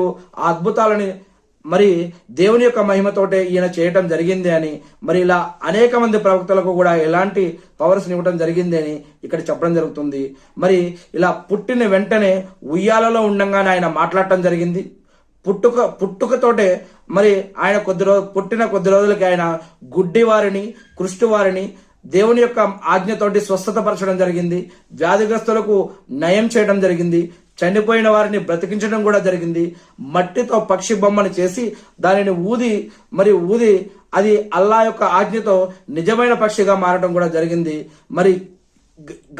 ఆ అద్భుతాలని మరి దేవుని యొక్క మహిమతోటే ఈయన చేయటం జరిగింది అని, మరి ఇలా అనేక మంది ప్రవక్తలకు కూడా ఎలాంటి పవర్స్ ఇవ్వడం జరిగింది అని ఇక్కడ చెప్పడం జరుగుతుంది. మరి ఇలా పుట్టిన వెంటనే ఉయ్యాలలో ఉండంగానే ఆయన మాట్లాడటం జరిగింది. పుట్టుకతోటే మరి ఆయన పుట్టిన కొద్ది రోజులకి ఆయన గుడ్డి వారిని, కృష్టి వారిని దేవుని యొక్క ఆజ్ఞతోటి స్వస్థతపరచడం జరిగింది. వ్యాధిగ్రస్తులకు నయం చేయడం జరిగింది. చనిపోయిన వారిని బ్రతికించడం కూడా జరిగింది. మట్టితో పక్షి బొమ్మను చేసి దానిని ఊది అది అల్లా యొక్క ఆజ్ఞతో నిజమైన పక్షిగా మారడం కూడా జరిగింది. మరి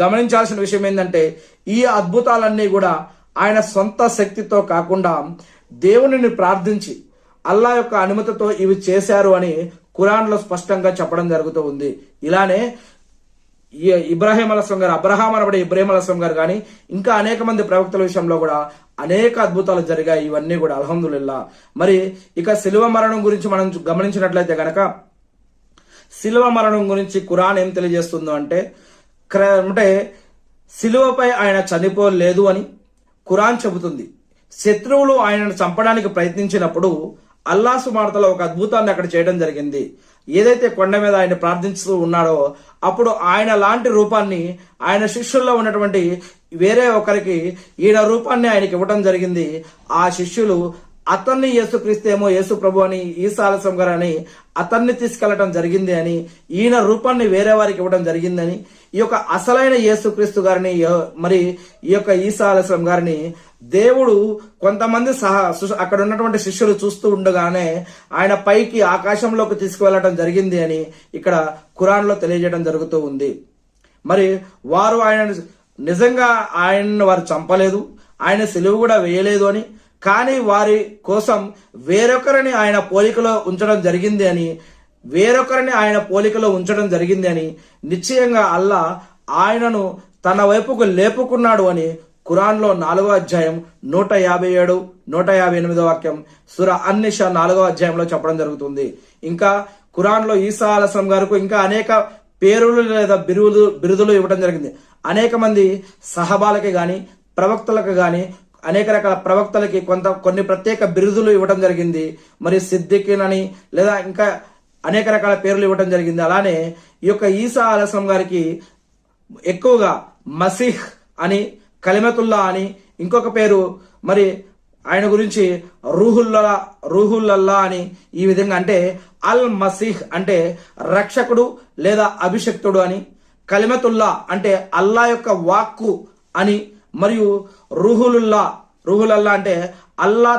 గమనించాల్సిన విషయం ఏంటంటే ఈ అద్భుతాలన్నీ కూడా ఆయన సొంత శక్తితో కాకుండా దేవునిని ప్రార్థించి అల్లా యొక్క అనుమతితో ఇవి చేశారు అని ఖురాన్లో స్పష్టంగా చెప్పడం జరుగుతూ ఉంది. ఇలానే ఇబ్రాహీం అలైహిస్సలాం గారు, అబ్రహాం అనబడే ఇబ్రాహీం అలైహిస్సలాం గారు కానీ ఇంకా అనేక మంది ప్రవక్తల విషయంలో కూడా అనేక అద్భుతాలు జరిగాయి. ఇవన్నీ కూడా అల్హమ్దులిల్లా. మరి ఇక శిలువ మరణం గురించి మనం గమనించినట్లయితే గనక శిలువ మరణం గురించి ఖురాన్ ఏం తెలియజేస్తుందో అంటే శిలువపై ఆయన చనిపోలేదు అని ఖురాన్ చెబుతుంది. శత్రువులు ఆయనను చంపడానికి ప్రయత్నించినప్పుడు అల్లా సుమార్తలో ఒక అద్భుతాన్ని అక్కడ చేయడం జరిగింది. ఏదైతే కొండ మీద ఆయన ప్రార్థించుతూ ఉన్నాడో అప్పుడు ఆయన లాంటి రూపాన్ని ఆయన శిష్యుల్లో ఉన్నటువంటి వేరే ఒకరికి ఈయన రూపాన్ని ఆయనకి ఇవ్వడం జరిగింది. ఆ శిష్యులు అతన్ని యేసుక్రీస్తేమో యేసు ప్రభు అని, ఈసా అలైహిస్సలాం గారు అని అతన్ని తీసుకెళ్లడం జరిగింది అని, ఈయన రూపాన్ని వేరే వారికి ఇవ్వడం జరిగిందని, ఈ యొక్క అసలైన యేసుక్రీస్తు గారిని మరి ఈ యొక్క ఈసా అలైహిస్సలాం గారిని దేవుడు కొంతమంది అక్కడ ఉన్నటువంటి శిష్యులు చూస్తూ ఉండగానే ఆయన పైకి ఆకాశంలోకి తీసుకువెళ్ళటం జరిగింది అని ఇక్కడ ఖురాన్లో తెలియజేయడం జరుగుతూ ఉంది. మరి వారు నిజంగా ఆయనను వారు చంపలేదు, ఆయన సిలువ కూడా వేయలేదు అని, కానీ వారి కోసం వేరొకరిని ఆయన పోలికలో ఉంచడం జరిగింది అని నిశ్చయంగా అల్లా ఆయనను తన వైపుకు లేపుకున్నాడు అని ఖురాన్లో 4వ అధ్యాయం 157, 158 వాక్యం సూర అన్-నిసా 4వ అధ్యాయంలో చెప్పడం జరుగుతుంది. ఇంకా ఖురాన్లో ఈసా అలైహిస్సలాం గారికి ఇంకా అనేక పేరులు లేదా బిరుదులు ఇవ్వడం జరిగింది. అనేక మంది సహబాలకి గాని, ప్రవక్తలకు గాని, అనేక రకాల ప్రవక్తలకి కొన్ని ప్రత్యేక బిరుదులు ఇవ్వడం జరిగింది. మరి సిద్దికీన్ అని లేదా ఇంకా అనేక రకాల పేర్లు ఇవ్వడం జరిగింది. అలానే ఈ యొక్క ఈసా అలైహిస్సలాం గారికి ఎక్కువగా మసీహ్ అని, కలిమతుల్లా అని ఇంకొక పేరు, మరి ఆయన గురించి రూహుల్లల్లా అని, ఈ విధంగా అంటే అల్ మసీహ్ అంటే రక్షకుడు లేదా అభిషక్తుడు అని, కలిమతుల్లా అంటే అల్లా యొక్క వాక్కు అని, మరియు రూహులల్లా అంటే అల్లా